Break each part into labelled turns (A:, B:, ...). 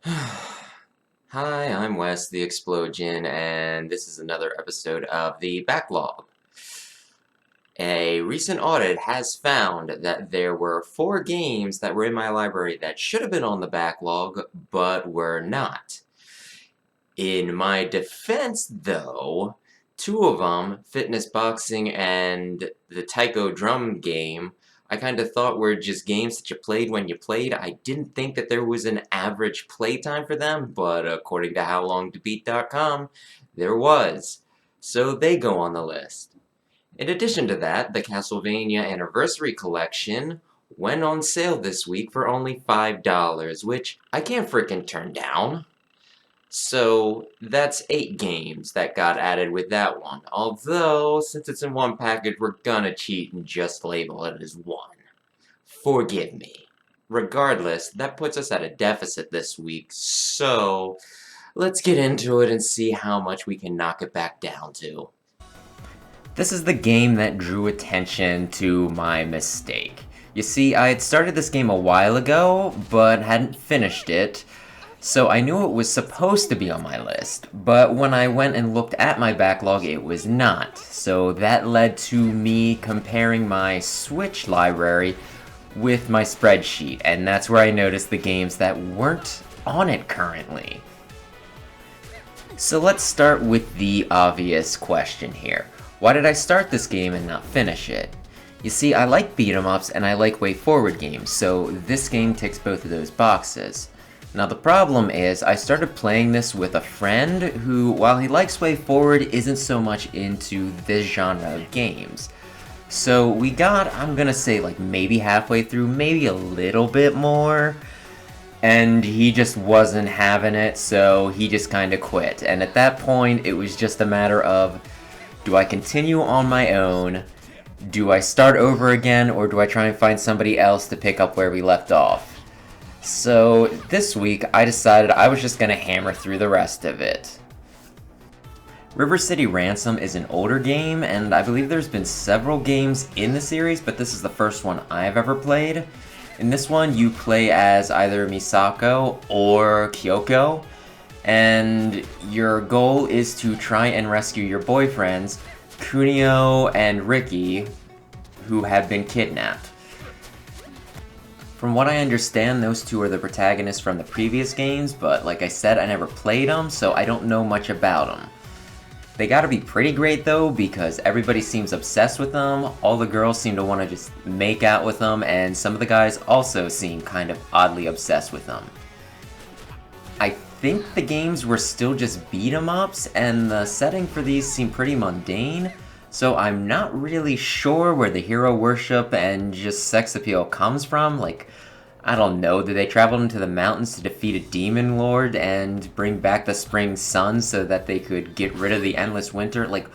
A: Hi, I'm Wes, the Explosion, and this is another episode of the Backlog. A recent audit has found that there were 4 games that were in my library that should have been on the backlog, but were not. In my defense, though, 2 of them, Fitness Boxing and the Taiko drum game, I kind of thought were just games that you played when you played. I didn't think that there was an average playtime for them, but according to HowLongToBeat.com, there was. So they go on the list. In addition to that, the Castlevania Anniversary Collection went on sale this week for only $5, which I can't frickin' turn down. So that's 8 games that got added with that one. Although, since it's in one package, we're gonna cheat and just label it as one. Forgive me. Regardless, that puts us at a deficit this week, so let's get into it and see how much we can knock it back down to. This is the game that drew attention to my mistake. You see, I had started this game a while ago, but hadn't finished it. So I knew it was supposed to be on my list, but when I went and looked at my backlog, it was not. So that led to me comparing my Switch library with my spreadsheet, and that's where I noticed the games that weren't on it currently. So let's start with the obvious question here. Why did I start this game and not finish it? You see, I like beat 'em ups and I like way forward games, so this game ticks both of those boxes. Now the problem is, I started playing this with a friend who, while he likes way forward, isn't so much into this genre of games. So we got, I'm gonna say like maybe halfway through, maybe a little bit more, and he just wasn't having it, so he just kinda quit. And at that point, it was just a matter of, do I continue on my own? Do I start over again, or do I try and find somebody else to pick up where we left off? So this week, I decided I was just gonna hammer through the rest of it. River City Ransom is an older game, and I believe there's been several games in the series, but this is the first one I've ever played. In this one, you play as either Misako or Kyoko, and your goal is to try and rescue your boyfriends, Kunio and Riki, who have been kidnapped. From what I understand, those two are the protagonists from the previous games, but like I said, I never played them, so I don't know much about them. They gotta be pretty great though, because everybody seems obsessed with them, all the girls seem to want to just make out with them, and some of the guys also seem kind of oddly obsessed with them. I think the games were still just beat 'em ups, and the setting for these seemed pretty mundane, so I'm not really sure where the hero worship and just sex appeal comes from. Like, I don't know, did they travel into the mountains to defeat a demon lord and bring back the spring sun so that they could get rid of the endless winter? Like,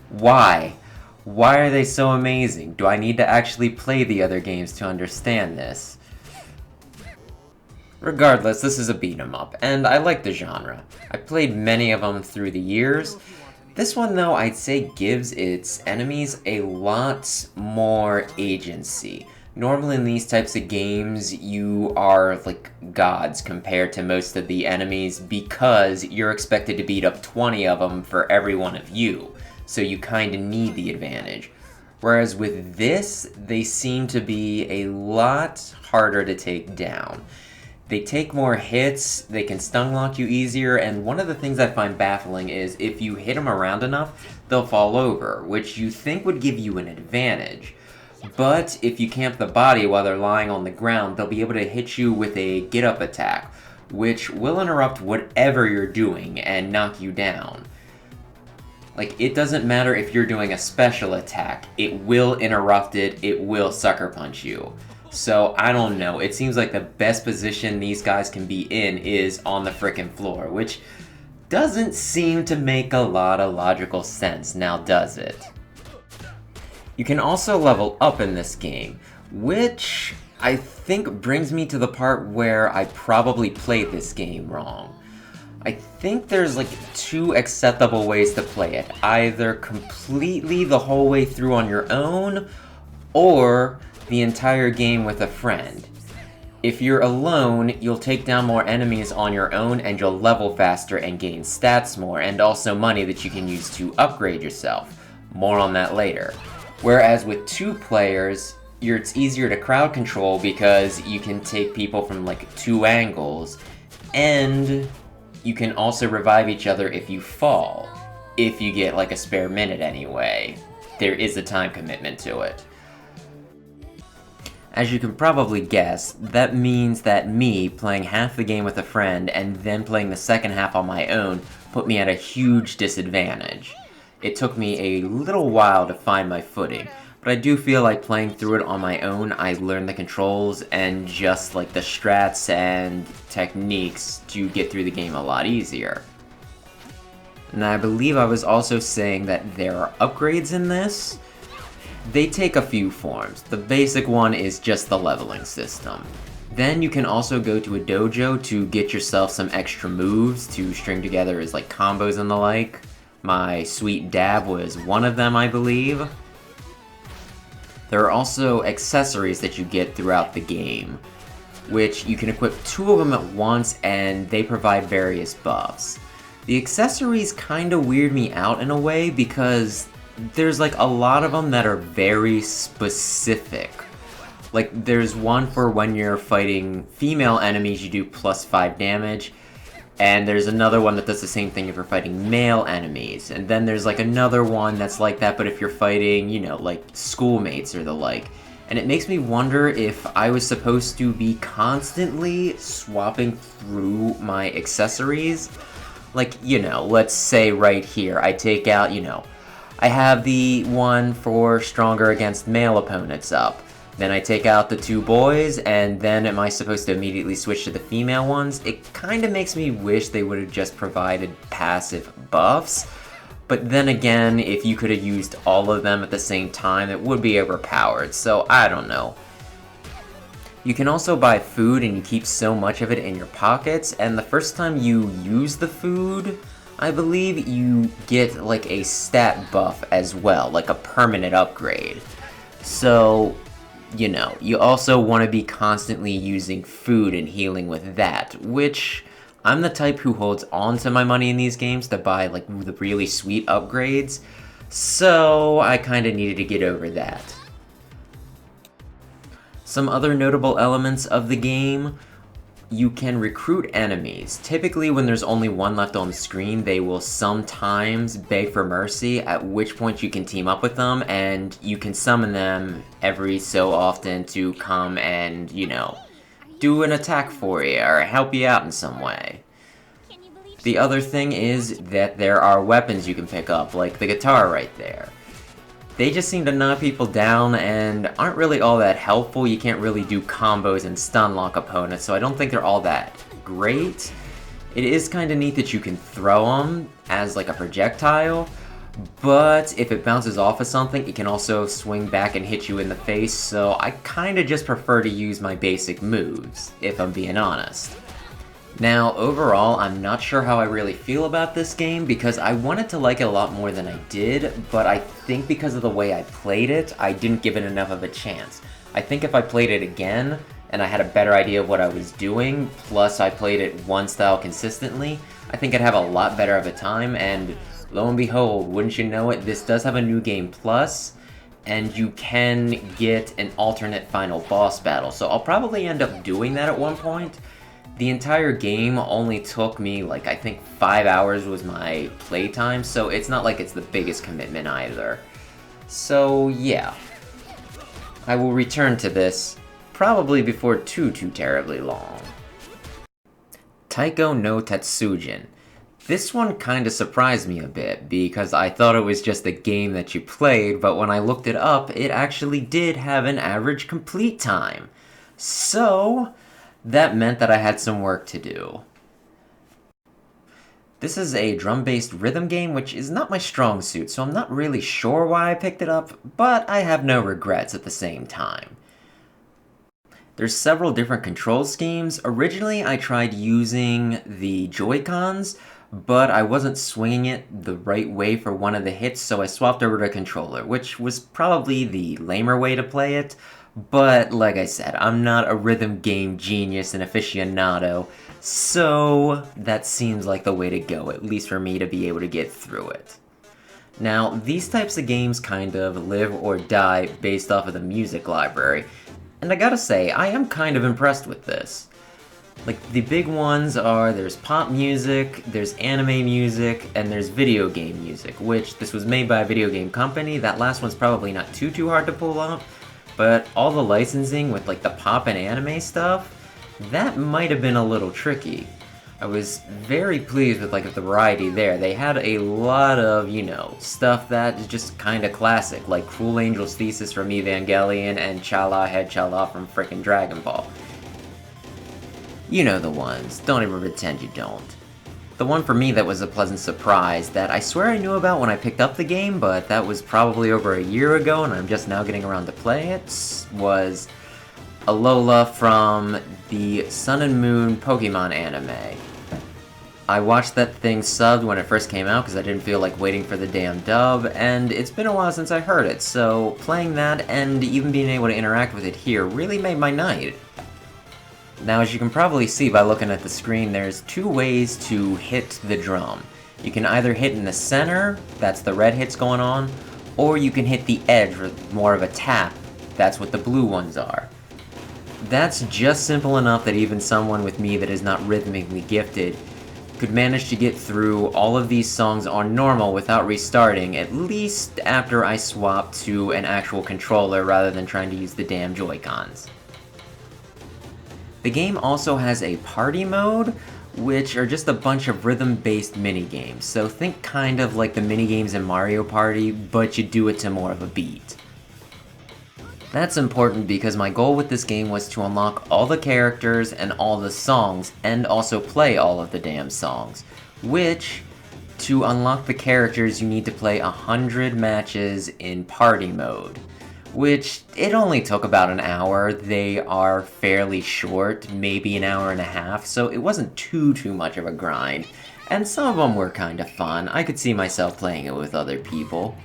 A: why? Why are they so amazing? Do I need to actually play the other games to understand this? Regardless, this is a beat 'em up, and I like the genre. I played many of them through the years. This one, though, I'd say gives its enemies a lot more agency. Normally in these types of games, you are like gods compared to most of the enemies because you're expected to beat up 20 of them for every one of you, so you kinda need the advantage. Whereas with this, they seem to be a lot harder to take down. They take more hits, they can stun lock you easier, and one of the things I find baffling is if you hit them around enough, they'll fall over, which you think would give you an advantage. But if you camp the body while they're lying on the ground, they'll be able to hit you with a get-up attack, which will interrupt whatever you're doing and knock you down. Like, it doesn't matter if you're doing a special attack, it will interrupt it, it will sucker punch you. So, I don't know, it seems like the best position these guys can be in is on the frickin' floor, which doesn't seem to make a lot of logical sense, now does it? You can also level up in this game, which I think brings me to the part where I probably played this game wrong. I think there's like 2 acceptable ways to play it, either completely the whole way through on your own, or the entire game with a friend. If you're alone, you'll take down more enemies on your own and you'll level faster and gain stats more, and also money that you can use to upgrade yourself. More on that later. Whereas with 2 players, it's easier to crowd control because you can take people from like 2 angles, and you can also revive each other if you fall. If you get like a spare minute anyway. There is a time commitment to it. As you can probably guess, that means that me playing half the game with a friend and then playing the second half on my own put me at a huge disadvantage. It took me a little while to find my footing, but I do feel like playing through it on my own, I learned the controls and just like the strats and techniques to get through the game a lot easier. And I believe I was also saying that there are upgrades in this. They take a few forms. The basic one is just the leveling system. Then you can also go to a dojo to get yourself some extra moves to string together as like combos and the like. My sweet dab was one of them, I believe. There are also accessories that you get throughout the game, which you can equip 2 of them at once and they provide various buffs. The accessories kinda weird me out in a way because there's like a lot of them that are very specific. Like there's one for when you're fighting female enemies, you do plus 5 damage. And there's another one that does the same thing if you're fighting male enemies. And then there's like another one that's like that, but if you're fighting, you know, like schoolmates or the like. And it makes me wonder if I was supposed to be constantly swapping through my accessories. Like, you know, let's say right here, I take out, you know, I have the one for stronger against male opponents up. Then I take out the 2 boys, and then am I supposed to immediately switch to the female ones? It kinda makes me wish they would have just provided passive buffs. But then again, if you could have used all of them at the same time, it would be overpowered, so I don't know. You can also buy food and you keep so much of it in your pockets, and the first time you use the food, I believe you get like a stat buff as well, like a permanent upgrade. So, you know, you also want to be constantly using food and healing with that, which I'm the type who holds on to my money in these games to buy like the really sweet upgrades, so I kinda needed to get over that. Some other notable elements of the game: you can recruit enemies. Typically when there's only one left on the screen, they will sometimes beg for mercy, at which point you can team up with them, and you can summon them every so often to come and, you know, do an attack for you, or help you out in some way. The other thing is that there are weapons you can pick up, like the guitar right there. They just seem to knock people down and aren't really all that helpful. You can't really do combos and stun lock opponents, so I don't think they're all that great. It is kind of neat that you can throw them as like a projectile, but if it bounces off of something, it can also swing back and hit you in the face, so I kind of just prefer to use my basic moves, if I'm being honest. Now, overall, I'm not sure how I really feel about this game, because I wanted to like it a lot more than I did, but I think because of the way I played it, I didn't give it enough of a chance. I think if I played it again, and I had a better idea of what I was doing, plus I played it one style consistently, I think I'd have a lot better of a time, and lo and behold, wouldn't you know it, this does have a New Game Plus, and you can get an alternate final boss battle, so I'll probably end up doing that at one point. The entire game only took me, like, I think 5 hours was my playtime, so it's not like it's the biggest commitment either. So, yeah. I will return to this, probably before too terribly long. Taiko no Tatsujin. This one kinda surprised me a bit, because I thought it was just a game that you played, but when I looked it up, it actually did have an average complete time. So that meant that I had some work to do. This is a drum-based rhythm game, which is not my strong suit, so I'm not really sure why I picked it up, but I have no regrets at the same time. There's several different control schemes. Originally, I tried using the Joy-Cons, but I wasn't swinging it the right way for one of the hits, so I swapped over to a controller, which was probably the lamer way to play it, But, like I said, I'm not a rhythm game genius and aficionado, so that seems like the way to go, at least for me to be able to get through it. Now, these types of games kind of live or die based off of the music library, and I gotta say, I am kind of impressed with this. Like, the big ones are there's pop music, there's anime music, and there's video game music, which this was made by a video game company. That last one's probably not too hard to pull up, but all the licensing with like the pop and anime stuff, that might have been a little tricky. I was very pleased with like the variety there. They had a lot of, stuff that is just kinda classic, like Cruel Angel's Thesis from Evangelion and Chala Head Chala from frickin' Dragon Ball. You know the ones, don't even pretend you don't. The one for me that was a pleasant surprise that I swear I knew about when I picked up the game, but that was probably over a year ago and I'm just now getting around to play it, was Alola from the Sun and Moon Pokemon anime. I watched that thing subbed when it first came out because I didn't feel like waiting for the damn dub, and it's been a while since I heard it, so playing that and even being able to interact with it here really made my night. Now, as you can probably see by looking at the screen, there's two ways to hit the drum. You can either hit in the center, that's the red hits going on, or you can hit the edge with more of a tap, that's what the blue ones are. That's just simple enough that even someone with me that is not rhythmically gifted could manage to get through all of these songs on normal without restarting, at least after I swapped to an actual controller rather than trying to use the damn Joy-Cons. The game also has a party mode, which are just a bunch of rhythm-based minigames, so think kind of like the minigames in Mario Party, but you do it to more of a beat. That's important because my goal with this game was to unlock all the characters and all the songs, and also play all of the damn songs, which, to unlock the characters you need to play 100 matches in party mode. Which, it only took about an hour. They are fairly short, maybe an hour and a half, so it wasn't too much of a grind. And some of them were kinda fun. I could see myself playing it with other people.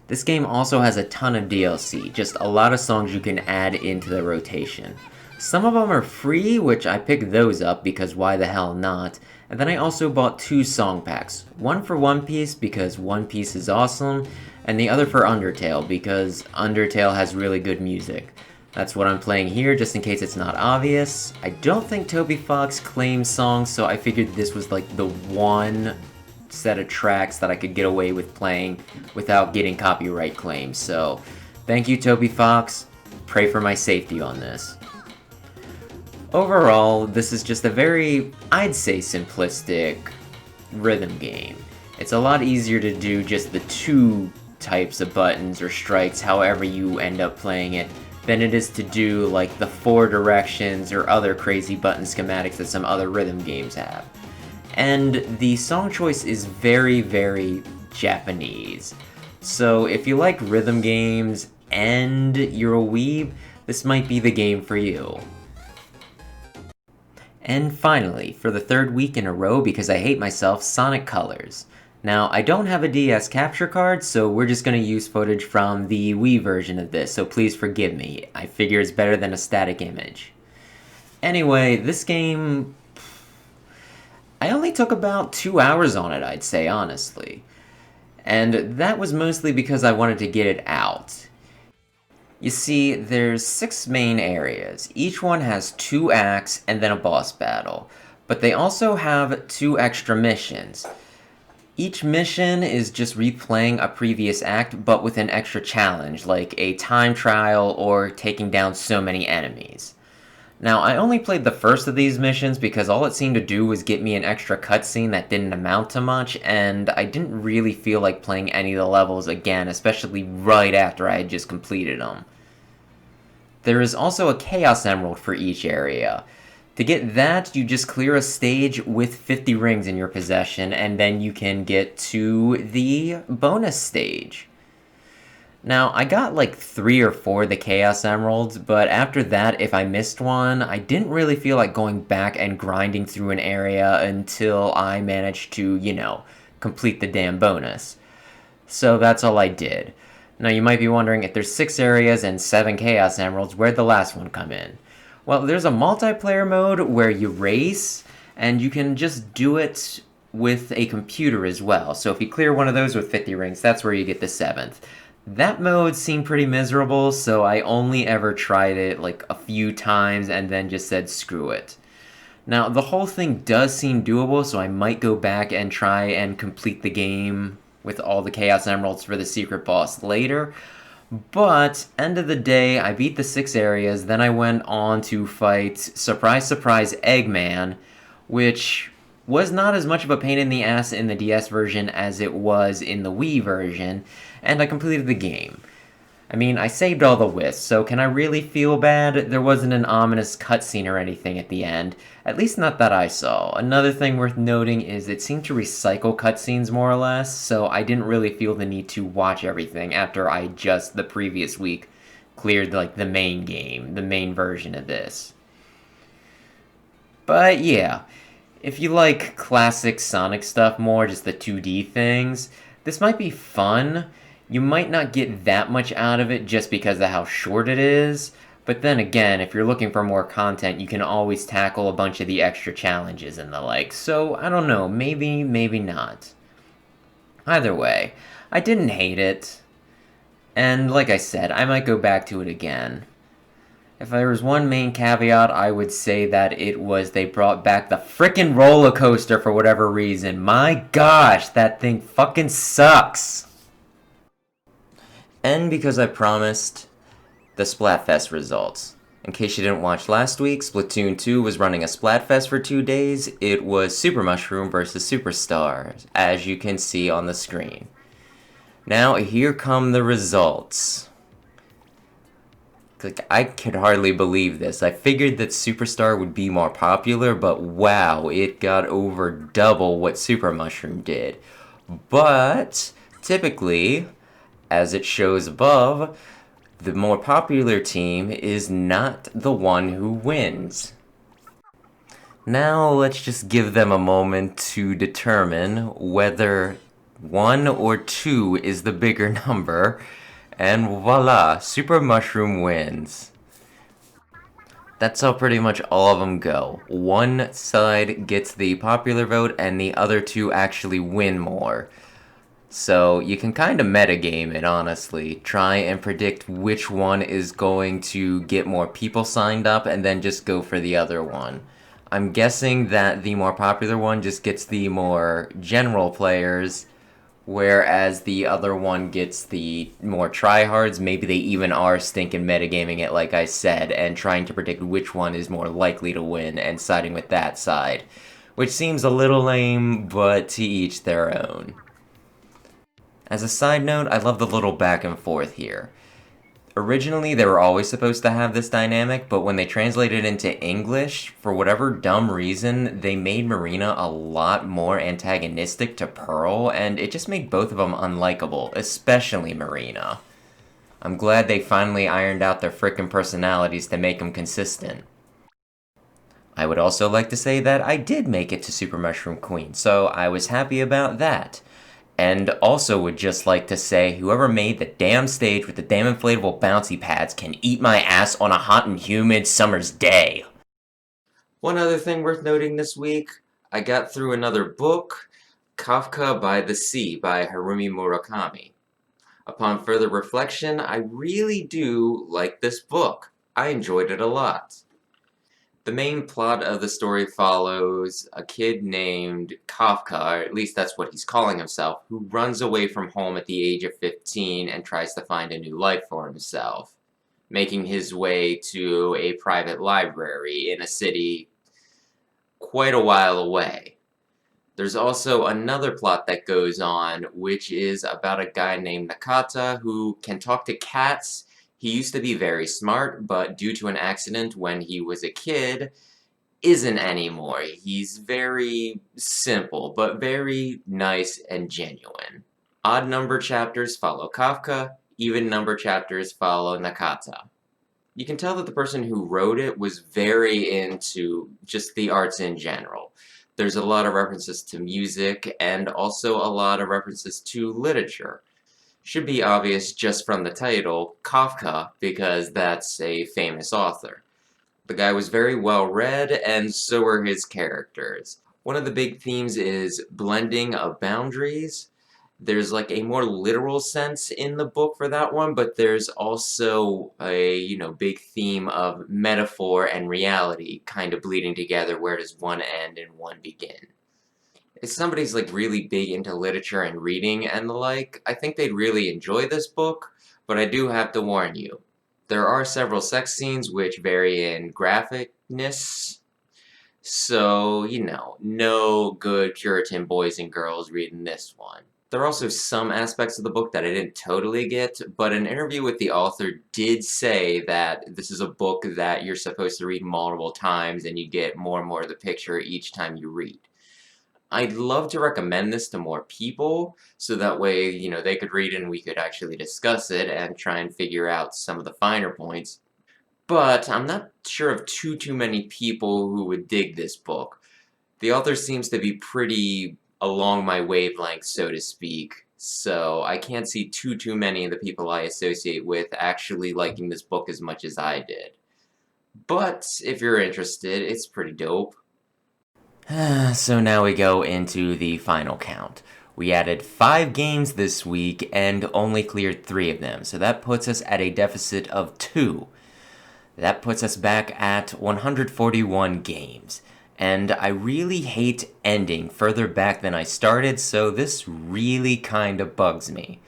A: This game also has a ton of DLC, just a lot of songs you can add into the rotation. Some of them are free, which I picked those up because why the hell not, and then I also bought 2 song packs, one for One Piece because One Piece is awesome, and the other for Undertale because Undertale has really good music. That's what I'm playing here, just in case it's not obvious. I don't think Toby Fox claims songs, so I figured this was like the one set of tracks that I could get away with playing without getting copyright claims, so thank you Toby Fox, pray for my safety on this. Overall, this is just a very, I'd say, simplistic rhythm game. It's a lot easier to do just the 2 types of buttons or strikes, however you end up playing it, than it is to do like the 4 directions or other crazy button schematics that some other rhythm games have. And the song choice is very Japanese. So if you like rhythm games and you're a weeb, this might be the game for you. And finally, for the 3rd week in a row because I hate myself, Sonic Colors. Now, I don't have a DS capture card, so we're just gonna use footage from the Wii version of this, so please forgive me. I figure it's better than a static image. Anyway, this game, I only took about 2 hours on it, I'd say, honestly. And that was mostly because I wanted to get it out. You see, there's 6 main areas. Each one has 2 acts and then a boss battle. But they also have 2 extra missions. Each mission is just replaying a previous act, but with an extra challenge, like a time trial or taking down so many enemies. Now, I only played the first of these missions because all it seemed to do was get me an extra cutscene that didn't amount to much, and I didn't really feel like playing any of the levels again, especially right after I had just completed them. There is also a Chaos Emerald for each area. To get that, you just clear a stage with 50 rings in your possession, and then you can get to the bonus stage. Now, I got like 3 or 4 of the Chaos Emeralds, but after that, if I missed one, I didn't really feel like going back and grinding through an area until I managed to, complete the damn bonus. So that's all I did.
B: Now you might be wondering, if there's 6 areas and 7 Chaos Emeralds, where'd the last one come in? Well, there's a multiplayer mode where you race, and you can just do it with a computer as well. So if you clear one of those with 50 rings, that's where you get the 7th. That mode seemed pretty miserable, so I only ever tried it like a few times and then just said screw it. Now, the whole thing does seem doable, so I might go back and try and complete the game with all the Chaos Emeralds for the secret boss later. But, end of the day, I beat the 6 areas, then I went on to fight Surprise Surprise Eggman, which was not as much of a pain in the ass in the DS version as it was in the Wii version, and I completed the game. I mean, I saved all the wisps, so can I really feel bad? There wasn't an ominous cutscene or anything at the end. At least not that I saw. Another thing worth noting is it seemed to recycle cutscenes more or less, so I didn't really feel the need to watch everything after I just the previous week cleared like the main game, the main version of this. But yeah, if you like classic Sonic stuff more, just the 2D things, this might be fun. You might not get that much out of it just because of how short it is, but then again, if you're looking for more content, you can always tackle a bunch of the extra challenges and the like. So, I don't know, maybe, maybe not. Either way, I didn't hate it, and like I said, I might go back to it again. If there was one main caveat, I would say that it was they brought back the frickin' roller coaster for whatever reason. My gosh, that thing fucking sucks. And because I promised, the Splatfest results. In case you didn't watch last week, Splatoon 2 was running a Splatfest for 2 days. It was Super Mushroom versus Superstars, as you can see on the screen. Now, here come the results. Like, I could hardly believe this. I figured that Superstar would be more popular, but wow, it got over double what Super Mushroom did. But, typically, as it shows above, the more popular team is not the one who wins. Now, let's just give them a moment to determine whether 1 or 2 is the bigger number. And voila, Super Mushroom wins. That's how pretty much all of them go. One side gets the popular vote, and the other two actually win more. So you can kind of metagame it, honestly. Try and predict which one is going to get more people signed up, and then just go for the other one. I'm guessing that the more popular one just gets the more general players, whereas the other one gets the more tryhards. Maybe they even are stinking metagaming it, like I said, and trying to predict which one is more likely to win and siding with that side. Which seems a little lame, but to each their own. As a side note, I love the little back and forth here. Originally, they were always supposed to have this dynamic, but when they translated it into English, for whatever dumb reason, they made Marina a lot more antagonistic to Pearl, and it just made both of them unlikable, especially Marina. I'm glad they finally ironed out their frickin' personalities to make them consistent. I would also like to say that I did make it to Super Mushroom Queen, so I was happy about that. And also would just like to say, whoever made the damn stage with the damn inflatable bouncy pads can eat my ass on a hot and humid summer's day.
A: One other thing worth noting this week, I got through another book, Kafka by the Sea by Harumi Murakami. Upon further reflection, I really do like this book. I enjoyed it a lot. The main plot of the story follows a kid named Kafka, or at least that's what he's calling himself, who runs away from home at the age of 15 and tries to find a new life for himself, making his way to a private library in a city quite a while away. There's also another plot that goes on, which is about a guy named Nakata who can talk to cats. He used to be very smart, but due to an accident when he was a kid, isn't anymore. He's very simple, but very nice and genuine. Odd number chapters follow Kafka, even number chapters follow Nakata. You can tell that the person who wrote it was very into just the arts in general. There's a lot of references to music and also a lot of references to literature. Should be obvious just from the title, Kafka, because that's a famous author. The guy was very well read, and so were his characters. One of the big themes is blending of boundaries. There's like a more literal sense in the book for that one, but there's also a, big theme of metaphor and reality kind of bleeding together. Where does one end and one begin? If somebody's like really big into literature and reading and the like, I think they'd really enjoy this book, but I do have to warn you. There are several sex scenes which vary in graphicness, so, no good Puritan boys and girls reading this one. There are also some aspects of the book that I didn't totally get, but an interview with the author did say that this is a book that you're supposed to read multiple times and you get more and more of the picture each time you read. I'd love to recommend this to more people, so that way, they could read it and we could actually discuss it and try and figure out some of the finer points. But I'm not sure of too many people who would dig this book. The author seems to be pretty along my wavelength, so to speak, so I can't see too many of the people I associate with actually liking this book as much as I did. But if you're interested, it's pretty dope.
B: So now we go into the final count. We added 5 games this week and only cleared 3 of them, so that puts us at a deficit of 2. That puts us back at 141 games. And I really hate ending further back than I started, so this really kinda bugs me.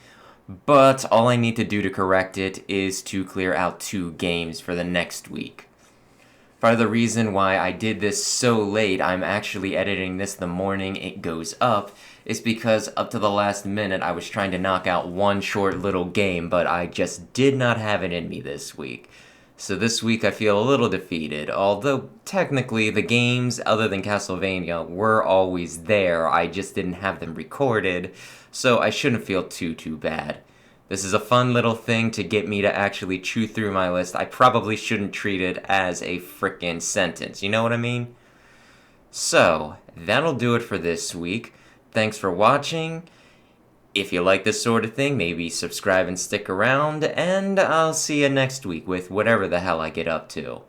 B: But all I need to do to correct it is to clear out 2 games for the next week. Part of the reason why I did this so late, I'm actually editing this the morning it goes up, is because up to the last minute I was trying to knock out one short little game, but I just did not have it in me this week. So this week I feel a little defeated, although technically the games other than Castlevania were always there, I just didn't have them recorded, so I shouldn't feel too bad. This is a fun little thing to get me to actually chew through my list. I probably shouldn't treat it as a frickin' sentence, you know what I mean? So, that'll do it for this week. Thanks for watching. If you like this sort of thing, maybe subscribe and stick around, and I'll see you next week with whatever the hell I get up to.